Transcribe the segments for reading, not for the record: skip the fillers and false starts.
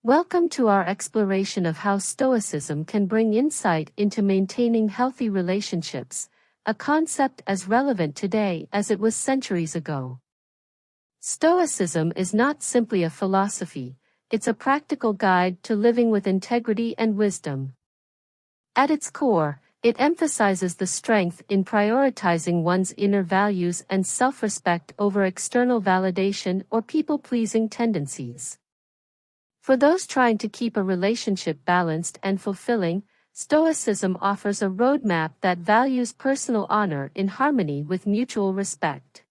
Welcome to our exploration of how Stoicism can bring insight into maintaining healthy relationships, a concept as relevant today as it was centuries ago. Stoicism is not simply a philosophy, it's a practical guide to living with integrity and wisdom. At its core, it emphasizes the strength in prioritizing one's inner values and self-respect over external validation or people-pleasing tendencies. For those trying to keep a relationship balanced and fulfilling, Stoicism offers a roadmap that values personal honor in harmony with mutual respect.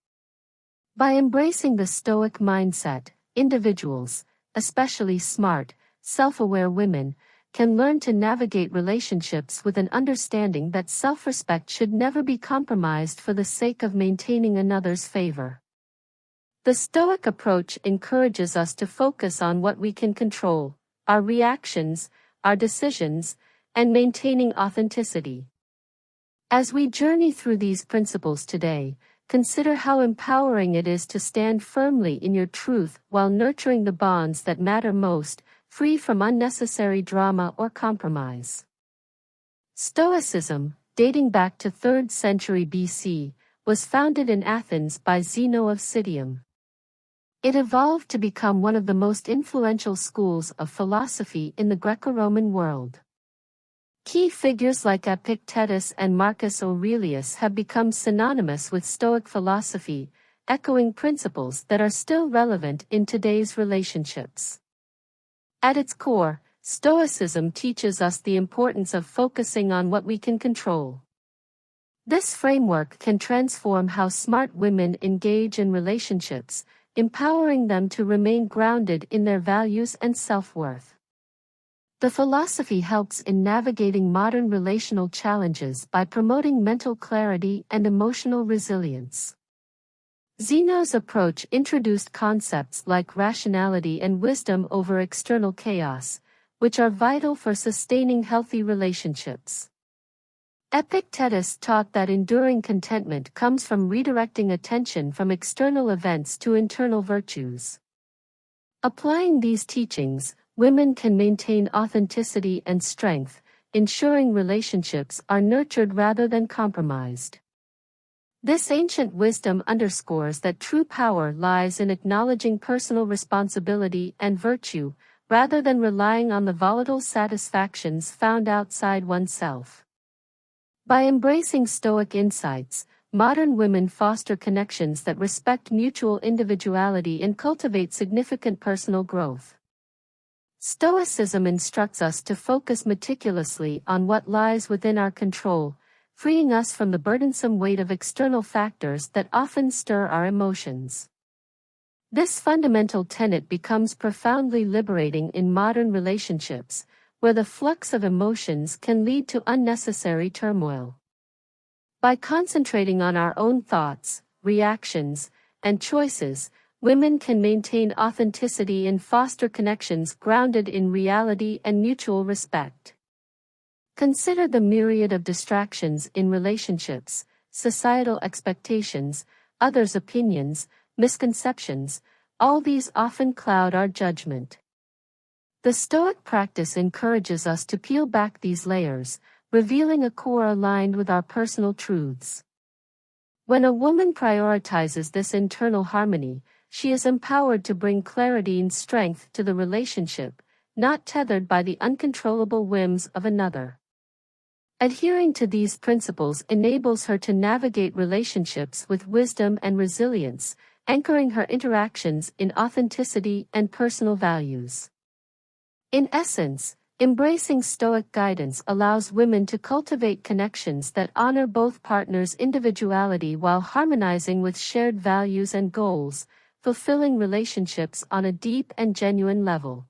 By embracing the Stoic mindset, individuals, especially smart, self-aware women, can learn to navigate relationships with an understanding that self-respect should never be compromised for the sake of maintaining another's favor. The Stoic approach encourages us to focus on what we can control, our reactions, our decisions, and maintaining authenticity. As we journey through these principles today, consider how empowering it is to stand firmly in your truth while nurturing the bonds that matter most, free from unnecessary drama or compromise. Stoicism, dating back to 3rd century BC, was founded in Athens by Zeno of Citium. It evolved to become one of the most influential schools of philosophy in the Greco-Roman world. Key figures like Epictetus and Marcus Aurelius have become synonymous with Stoic philosophy, echoing principles that are still relevant in today's relationships. At its core, Stoicism teaches us the importance of focusing on what we can control. This framework can transform how smart women engage in relationships, empowering them to remain grounded in their values and self-worth. The philosophy helps in navigating modern relational challenges by promoting mental clarity and emotional resilience. Zeno's approach introduced concepts like rationality and wisdom over external chaos, which are vital for sustaining healthy relationships. Epictetus taught that enduring contentment comes from redirecting attention from external events to internal virtues. Applying these teachings, women can maintain authenticity and strength, ensuring relationships are nurtured rather than compromised. This ancient wisdom underscores that true power lies in acknowledging personal responsibility and virtue, rather than relying on the volatile satisfactions found outside oneself. By embracing Stoic insights, modern women foster connections that respect mutual individuality and cultivate significant personal growth. Stoicism instructs us to focus meticulously on what lies within our control, freeing us from the burdensome weight of external factors that often stir our emotions. This fundamental tenet becomes profoundly liberating in modern relationships, where the flux of emotions can lead to unnecessary turmoil. By concentrating on our own thoughts, reactions, and choices, women can maintain authenticity and foster connections grounded in reality and mutual respect. Consider the myriad of distractions in relationships, societal expectations, others' opinions, misconceptions, all these often cloud our judgment. The Stoic practice encourages us to peel back these layers, revealing a core aligned with our personal truths. When a woman prioritizes this internal harmony, she is empowered to bring clarity and strength to the relationship, not tethered by the uncontrollable whims of another. Adhering to these principles enables her to navigate relationships with wisdom and resilience, anchoring her interactions in authenticity and personal values. In essence, embracing Stoic guidance allows women to cultivate connections that honor both partners' individuality while harmonizing with shared values and goals, fulfilling relationships on a deep and genuine level.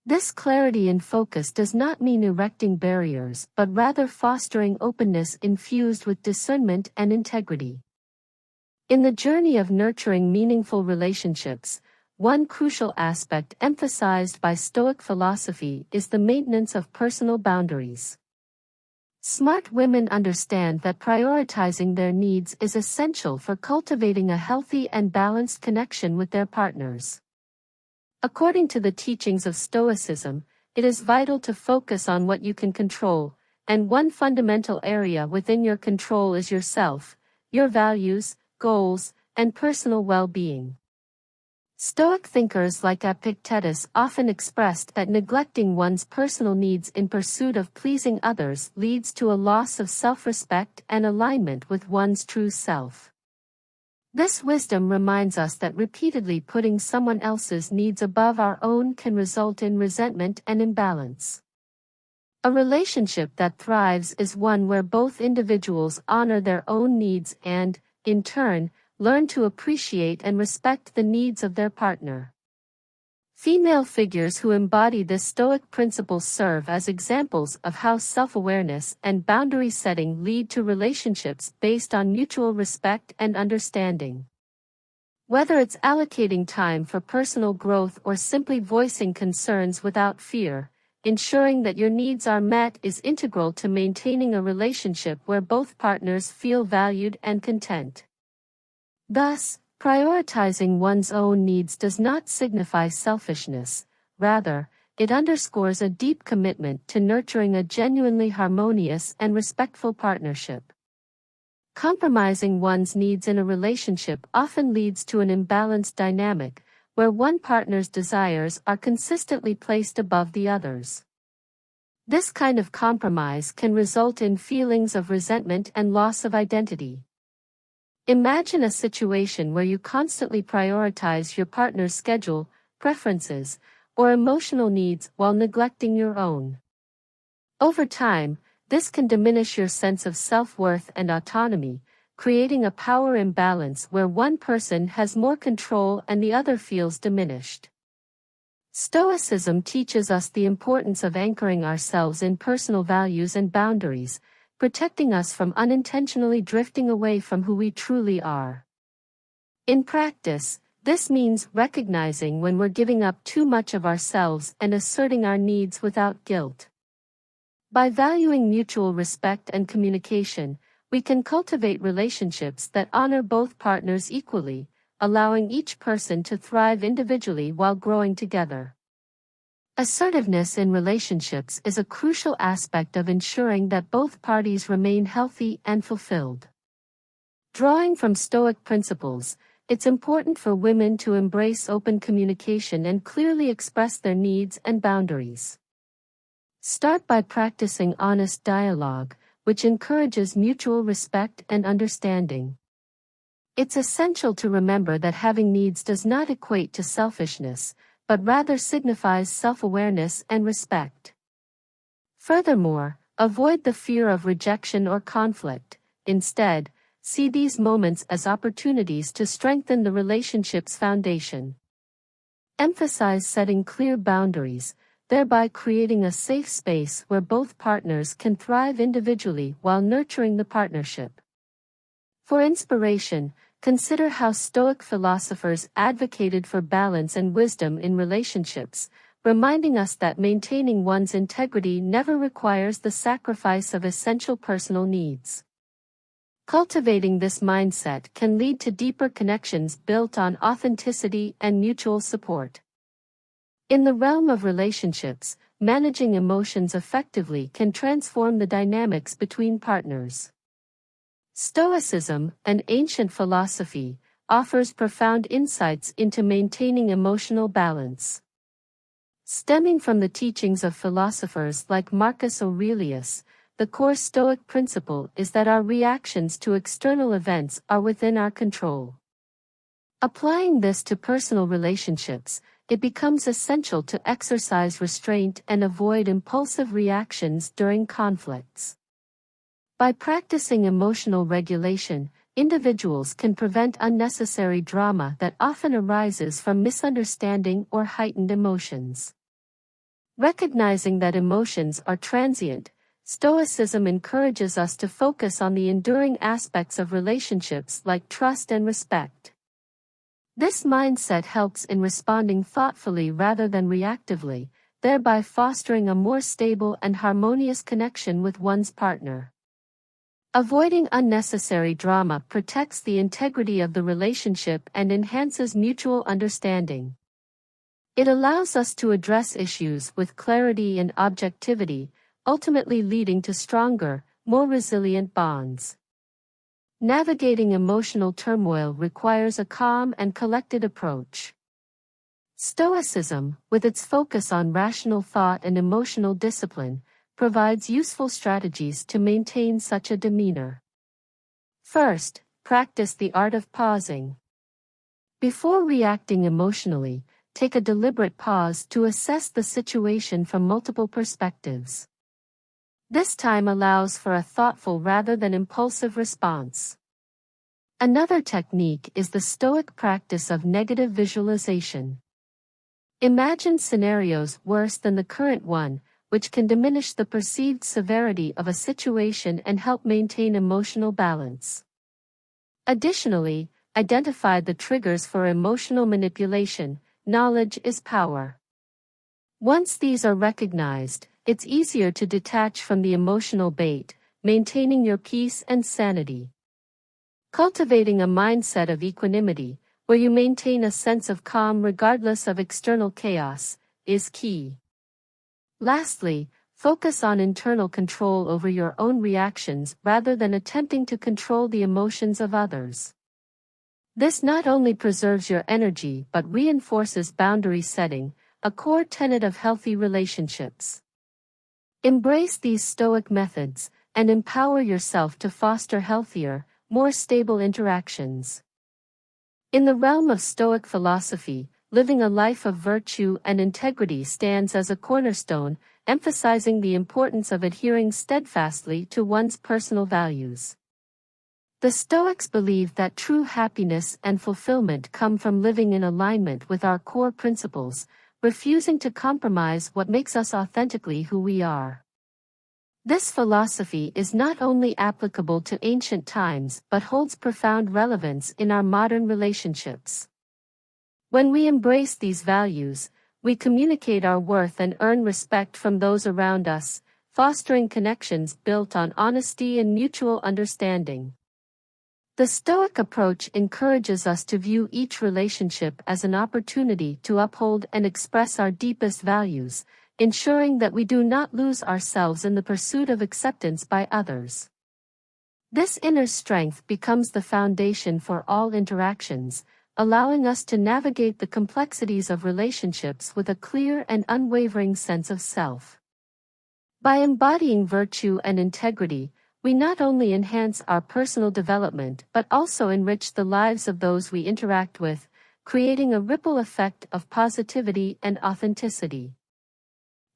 This clarity and focus does not mean erecting barriers, but rather fostering openness infused with discernment and integrity. In the journey of nurturing meaningful relationships, one crucial aspect emphasized by Stoic philosophy is the maintenance of personal boundaries. Smart women understand that prioritizing their needs is essential for cultivating a healthy and balanced connection with their partners. According to the teachings of Stoicism, it is vital to focus on what you can control, and one fundamental area within your control is yourself, your values, goals, and personal well-being. Stoic thinkers like Epictetus often expressed that neglecting one's personal needs in pursuit of pleasing others leads to a loss of self-respect and alignment with one's true self. This wisdom reminds us that repeatedly putting someone else's needs above our own can result in resentment and imbalance. A relationship that thrives is one where both individuals honor their own needs and, in turn, learn to appreciate and respect the needs of their partner. Female figures who embody this Stoic principle serve as examples of how self-awareness and boundary setting lead to relationships based on mutual respect and understanding. Whether it's allocating time for personal growth or simply voicing concerns without fear, ensuring that your needs are met is integral to maintaining a relationship where both partners feel valued and content. Thus, prioritizing one's own needs does not signify selfishness, rather, it underscores a deep commitment to nurturing a genuinely harmonious and respectful partnership. Compromising one's needs in a relationship often leads to an imbalanced dynamic, where one partner's desires are consistently placed above the other's. This kind of compromise can result in feelings of resentment and loss of identity. Imagine a situation where you constantly prioritize your partner's schedule, preferences, or emotional needs while neglecting your own. Over time, this can diminish your sense of self-worth and autonomy, creating a power imbalance where one person has more control and the other feels diminished. Stoicism teaches us the importance of anchoring ourselves in personal values and boundaries, protecting us from unintentionally drifting away from who we truly are. In practice, this means recognizing when we're giving up too much of ourselves and asserting our needs without guilt. By valuing mutual respect and communication, we can cultivate relationships that honor both partners equally, allowing each person to thrive individually while growing together. Assertiveness in relationships is a crucial aspect of ensuring that both parties remain healthy and fulfilled. Drawing from Stoic principles, it's important for women to embrace open communication and clearly express their needs and boundaries. Start by practicing honest dialogue, which encourages mutual respect and understanding. It's essential to remember that having needs does not equate to selfishness, but rather signifies self-awareness and respect. Furthermore, avoid the fear of rejection or conflict. Instead, see these moments as opportunities to strengthen the relationship's foundation. Emphasize setting clear boundaries, thereby creating a safe space where both partners can thrive individually while nurturing the partnership. For inspiration, consider how Stoic philosophers advocated for balance and wisdom in relationships, reminding us that maintaining one's integrity never requires the sacrifice of essential personal needs. Cultivating this mindset can lead to deeper connections built on authenticity and mutual support. In the realm of relationships, managing emotions effectively can transform the dynamics between partners. Stoicism, an ancient philosophy, offers profound insights into maintaining emotional balance. Stemming from the teachings of philosophers like Marcus Aurelius, the core Stoic principle is that our reactions to external events are within our control. Applying this to personal relationships, it becomes essential to exercise restraint and avoid impulsive reactions during conflicts. By practicing emotional regulation, individuals can prevent unnecessary drama that often arises from misunderstanding or heightened emotions. Recognizing that emotions are transient, Stoicism encourages us to focus on the enduring aspects of relationships like trust and respect. This mindset helps in responding thoughtfully rather than reactively, thereby fostering a more stable and harmonious connection with one's partner. Avoiding unnecessary drama protects the integrity of the relationship and enhances mutual understanding. It allows us to address issues with clarity and objectivity, ultimately leading to stronger, more resilient bonds. Navigating emotional turmoil requires a calm and collected approach. Stoicism, with its focus on rational thought and emotional discipline, provides useful strategies to maintain such a demeanor. First, practice the art of pausing. Before reacting emotionally, take a deliberate pause to assess the situation from multiple perspectives. This time allows for a thoughtful rather than impulsive response. Another technique is the Stoic practice of negative visualization. Imagine scenarios worse than the current one, which can diminish the perceived severity of a situation and help maintain emotional balance. Additionally, identify the triggers for emotional manipulation. Knowledge is power. Once these are recognized, it's easier to detach from the emotional bait, maintaining your peace and sanity. Cultivating a mindset of equanimity, where you maintain a sense of calm regardless of external chaos, is key. Lastly, focus on internal control over your own reactions rather than attempting to control the emotions of others. This not only preserves your energy but reinforces boundary setting, a core tenet of healthy relationships. Embrace these Stoic methods and empower yourself to foster healthier, more stable interactions. In the realm of Stoic philosophy, living a life of virtue and integrity stands as a cornerstone, emphasizing the importance of adhering steadfastly to one's personal values. The Stoics believe that true happiness and fulfillment come from living in alignment with our core principles, refusing to compromise what makes us authentically who we are. This philosophy is not only applicable to ancient times but holds profound relevance in our modern relationships. When we embrace these values, we communicate our worth and earn respect from those around us, fostering connections built on honesty and mutual understanding. The Stoic approach encourages us to view each relationship as an opportunity to uphold and express our deepest values, ensuring that we do not lose ourselves in the pursuit of acceptance by others. This inner strength becomes the foundation for all interactions, allowing us to navigate the complexities of relationships with a clear and unwavering sense of self. By embodying virtue and integrity, we not only enhance our personal development but also enrich the lives of those we interact with, creating a ripple effect of positivity and authenticity.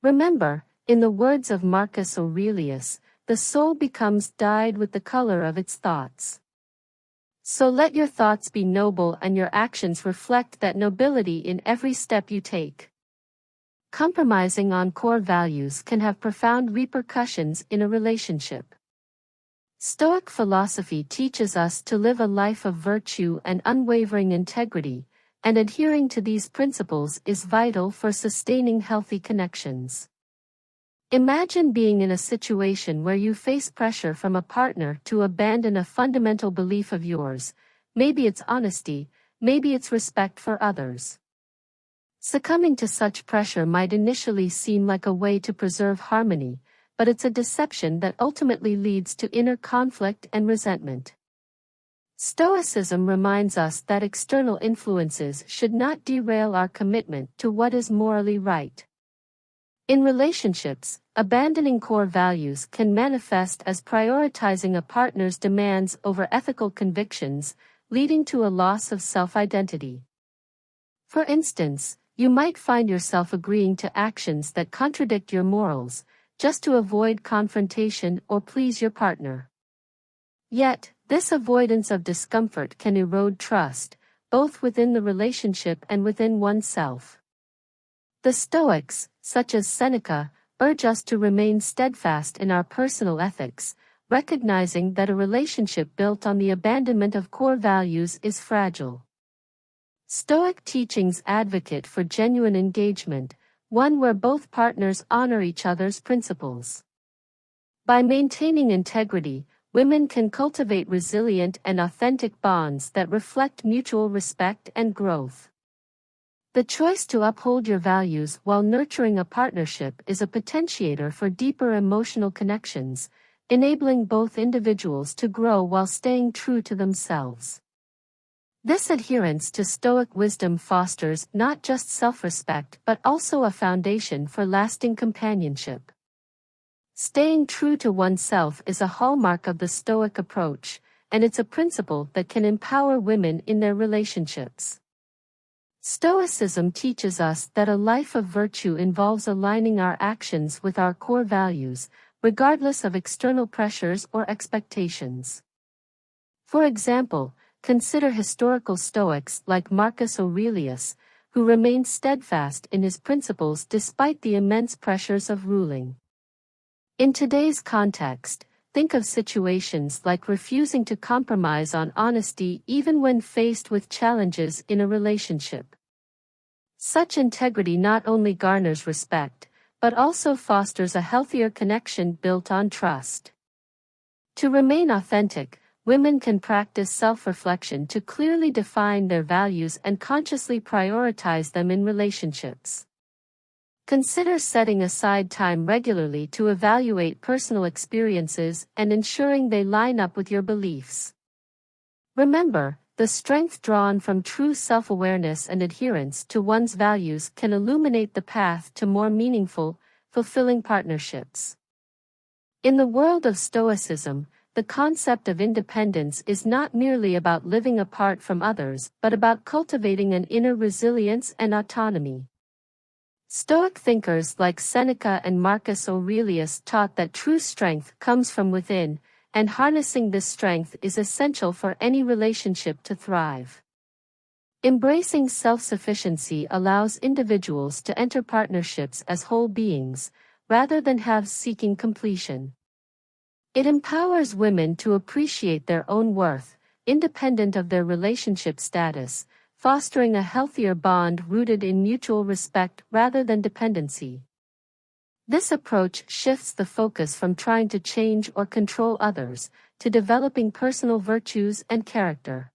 Remember, in the words of Marcus Aurelius, the soul becomes dyed with the color of its thoughts. So let your thoughts be noble and your actions reflect that nobility in every step you take. Compromising on core values can have profound repercussions in a relationship. Stoic philosophy teaches us to live a life of virtue and unwavering integrity, and adhering to these principles is vital for sustaining healthy connections. Imagine being in a situation where you face pressure from a partner to abandon a fundamental belief of yours. Maybe it's honesty, maybe it's respect for others. Succumbing to such pressure might initially seem like a way to preserve harmony, but it's a deception that ultimately leads to inner conflict and resentment. Stoicism reminds us that external influences should not derail our commitment to what is morally right. In relationships, abandoning core values can manifest as prioritizing a partner's demands over ethical convictions, leading to a loss of self-identity. For instance, you might find yourself agreeing to actions that contradict your morals, just to avoid confrontation or please your partner. Yet, this avoidance of discomfort can erode trust, both within the relationship and within oneself. The Stoics, such as Seneca, urge us to remain steadfast in our personal ethics, recognizing that a relationship built on the abandonment of core values is fragile. Stoic teachings advocate for genuine engagement, one where both partners honor each other's principles. By maintaining integrity, women can cultivate resilient and authentic bonds that reflect mutual respect and growth. The choice to uphold your values while nurturing a partnership is a potentiator for deeper emotional connections, enabling both individuals to grow while staying true to themselves. This adherence to Stoic wisdom fosters not just self-respect but also a foundation for lasting companionship. Staying true to oneself is a hallmark of the Stoic approach, and it's a principle that can empower women in their relationships. Stoicism teaches us that a life of virtue involves aligning our actions with our core values, regardless of external pressures or expectations. For example, consider historical Stoics like Marcus Aurelius, who remained steadfast in his principles despite the immense pressures of ruling. In today's context, think of situations like refusing to compromise on honesty even when faced with challenges in a relationship. Such integrity not only garners respect, but also fosters a healthier connection built on trust. To remain authentic, women can practice self-reflection to clearly define their values and consciously prioritize them in relationships. Consider setting aside time regularly to evaluate personal experiences and ensuring they line up with your beliefs. Remember, the strength drawn from true self-awareness and adherence to one's values can illuminate the path to more meaningful, fulfilling partnerships. In the world of Stoicism, the concept of independence is not merely about living apart from others but about cultivating an inner resilience and autonomy. Stoic thinkers like Seneca and Marcus Aurelius taught that true strength comes from within, and harnessing this strength is essential for any relationship to thrive. Embracing self-sufficiency allows individuals to enter partnerships as whole beings, rather than halves seeking completion. It empowers women to appreciate their own worth, independent of their relationship status, fostering a healthier bond rooted in mutual respect rather than dependency. This approach shifts the focus from trying to change or control others, to developing personal virtues and character.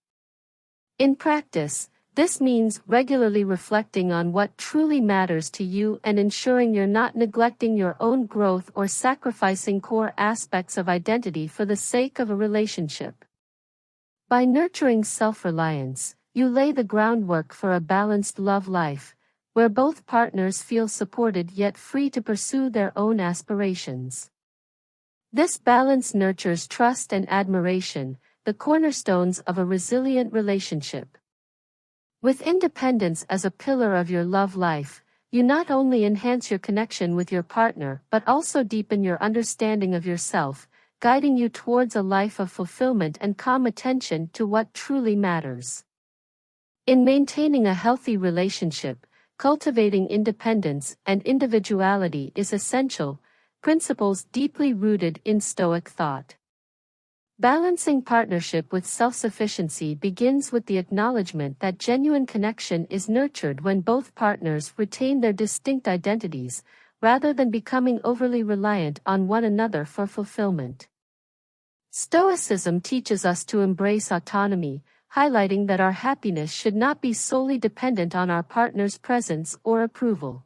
In practice, this means regularly reflecting on what truly matters to you and ensuring you're not neglecting your own growth or sacrificing core aspects of identity for the sake of a relationship. By nurturing self-reliance, you lay the groundwork for a balanced love life, where both partners feel supported yet free to pursue their own aspirations. This balance nurtures trust and admiration, the cornerstones of a resilient relationship. With independence as a pillar of your love life, you not only enhance your connection with your partner but also deepen your understanding of yourself, guiding you towards a life of fulfillment and calm attention to what truly matters. In maintaining a healthy relationship, cultivating independence and individuality is essential, principles deeply rooted in Stoic thought. Balancing partnership with self-sufficiency begins with the acknowledgement that genuine connection is nurtured when both partners retain their distinct identities, rather than becoming overly reliant on one another for fulfillment. Stoicism teaches us to embrace autonomy, highlighting that our happiness should not be solely dependent on our partner's presence or approval.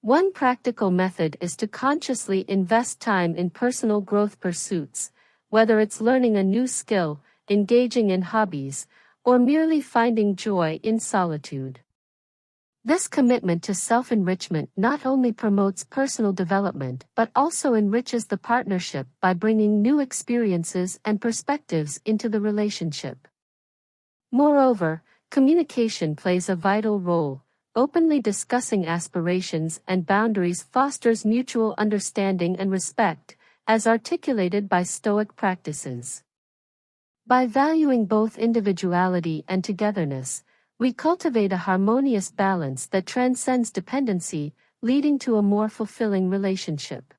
One practical method is to consciously invest time in personal growth pursuits, whether it's learning a new skill, engaging in hobbies, or merely finding joy in solitude. This commitment to self-enrichment not only promotes personal development but also enriches the partnership by bringing new experiences and perspectives into the relationship. Moreover, communication plays a vital role. Openly discussing aspirations and boundaries fosters mutual understanding and respect, as articulated by Stoic practices. By valuing both individuality and togetherness, we cultivate a harmonious balance that transcends dependency, leading to a more fulfilling relationship.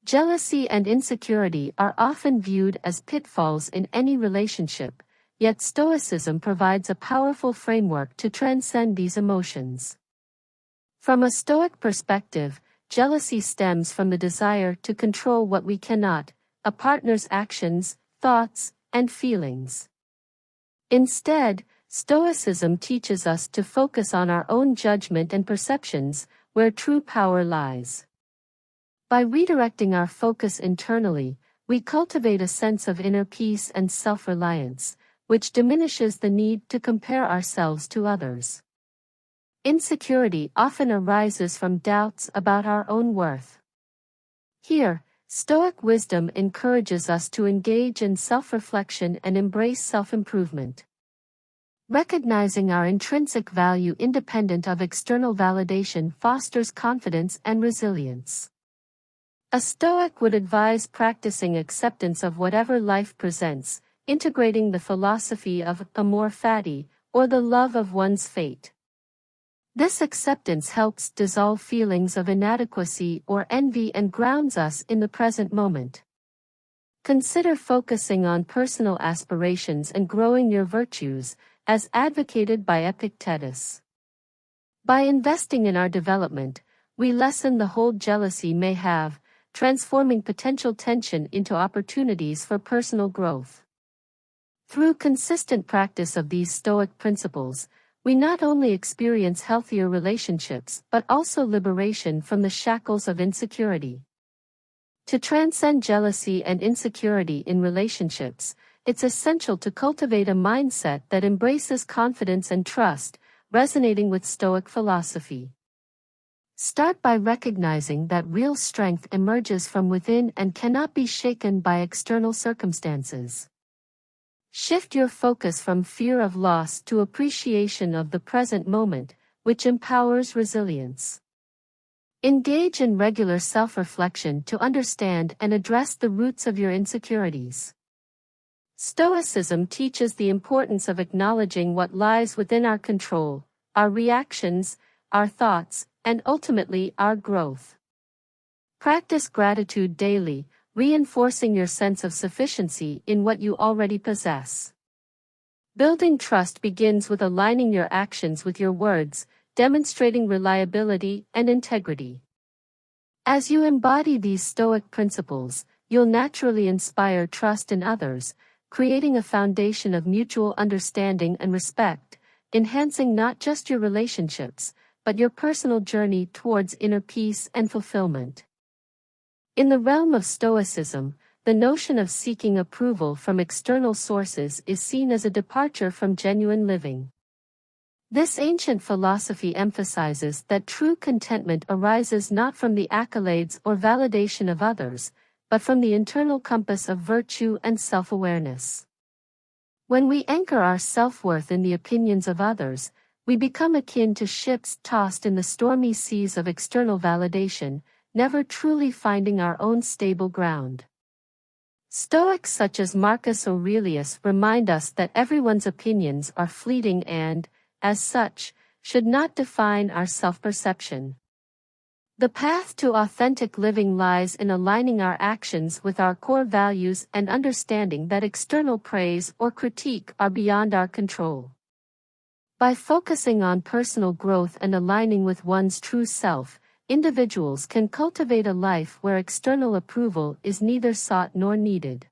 Jealousy and insecurity are often viewed as pitfalls in any relationship, yet Stoicism provides a powerful framework to transcend these emotions. From a Stoic perspective, jealousy stems from the desire to control what we cannot, a partner's actions, thoughts, and feelings. Instead, Stoicism teaches us to focus on our own judgment and perceptions, where true power lies. By redirecting our focus internally, we cultivate a sense of inner peace and self-reliance, which diminishes the need to compare ourselves to others. Insecurity often arises from doubts about our own worth. Here, Stoic wisdom encourages us to engage in self-reflection and embrace self-improvement. Recognizing our intrinsic value independent of external validation fosters confidence and resilience. A Stoic would advise practicing acceptance of whatever life presents, integrating the philosophy of amor fati, or the love of one's fate. This acceptance helps dissolve feelings of inadequacy or envy and grounds us in the present moment. Consider focusing on personal aspirations and growing your virtues, as advocated by Epictetus. By investing in our development, we lessen the hold jealousy may have, transforming potential tension into opportunities for personal growth. Through consistent practice of these Stoic principles, we not only experience healthier relationships but also liberation from the shackles of insecurity. To transcend jealousy and insecurity in relationships, it's essential to cultivate a mindset that embraces confidence and trust, resonating with Stoic philosophy. Start by recognizing that real strength emerges from within and cannot be shaken by external circumstances. Shift your focus from fear of loss to appreciation of the present moment, which empowers resilience. Engage in regular self-reflection to understand and address the roots of your insecurities. Stoicism teaches the importance of acknowledging what lies within our control, our reactions, our thoughts, and ultimately our growth. Practice gratitude daily, reinforcing your sense of sufficiency in what you already possess. Building trust begins with aligning your actions with your words, demonstrating reliability and integrity. As you embody these Stoic principles, you'll naturally inspire trust in others, creating a foundation of mutual understanding and respect, enhancing not just your relationships, but your personal journey towards inner peace and fulfillment. In the realm of Stoicism, the notion of seeking approval from external sources is seen as a departure from genuine living. This ancient philosophy emphasizes that true contentment arises not from the accolades or validation of others, but from the internal compass of virtue and self-awareness. When we anchor our self-worth in the opinions of others, we become akin to ships tossed in the stormy seas of external validation, never truly finding our own stable ground. Stoics such as Marcus Aurelius remind us that everyone's opinions are fleeting and, as such, should not define our self-perception. The path to authentic living lies in aligning our actions with our core values and understanding that external praise or critique are beyond our control. By focusing on personal growth and aligning with one's true self, individuals can cultivate a life where external approval is neither sought nor needed.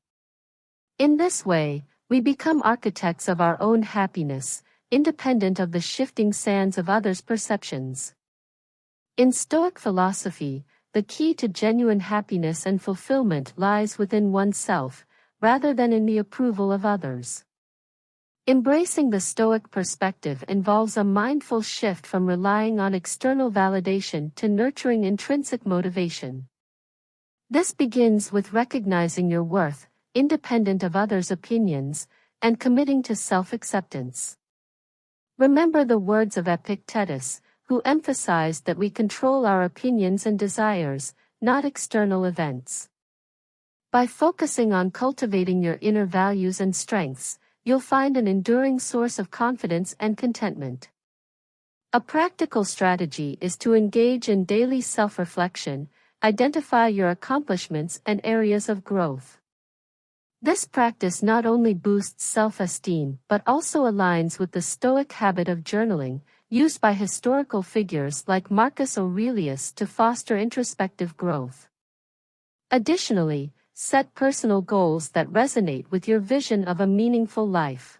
In this way, we become architects of our own happiness, independent of the shifting sands of others' perceptions. In Stoic philosophy, the key to genuine happiness and fulfillment lies within oneself, rather than in the approval of others. Embracing the Stoic perspective involves a mindful shift from relying on external validation to nurturing intrinsic motivation. This begins with recognizing your worth, independent of others' opinions, and committing to self-acceptance. Remember the words of Epictetus, who emphasized that we control our opinions and desires, not external events. By focusing on cultivating your inner values and strengths, you'll find an enduring source of confidence and contentment. A practical strategy is to engage in daily self-reflection, identify your accomplishments and areas of growth. This practice not only boosts self-esteem but also aligns with the Stoic habit of journaling, used by historical figures like Marcus Aurelius to foster introspective growth. Additionally, set personal goals that resonate with your vision of a meaningful life.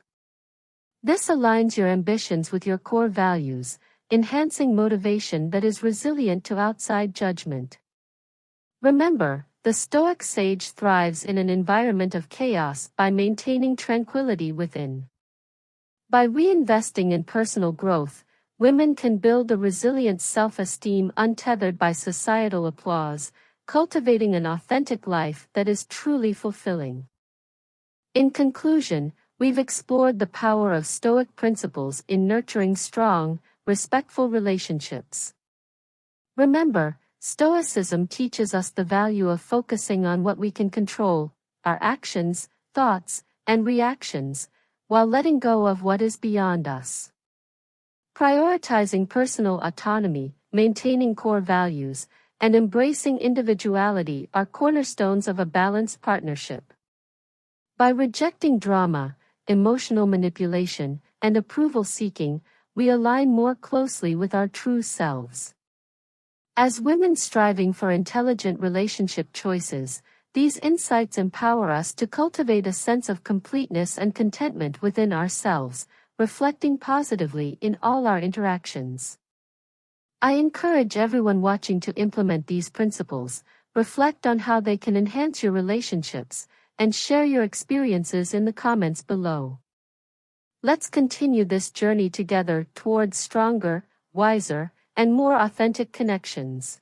This aligns your ambitions with your core values, enhancing motivation that is resilient to outside judgment. Remember, the Stoic sage thrives in an environment of chaos by maintaining tranquility within. By reinvesting in personal growth, women can build a resilient self-esteem untethered by societal applause, cultivating an authentic life that is truly fulfilling. In conclusion, we've explored the power of Stoic principles in nurturing strong, respectful relationships. Remember, Stoicism teaches us the value of focusing on what we can control, our actions, thoughts, and reactions, while letting go of what is beyond us. Prioritizing personal autonomy, maintaining core values, and embracing individuality are cornerstones of a balanced partnership. By rejecting drama, emotional manipulation, and approval seeking, we align more closely with our true selves. As women striving for intelligent relationship choices, these insights empower us to cultivate a sense of completeness and contentment within ourselves, reflecting positively in all our interactions. I encourage everyone watching to implement these principles, reflect on how they can enhance your relationships, and share your experiences in the comments below. Let's continue this journey together towards stronger, wiser, and more authentic connections.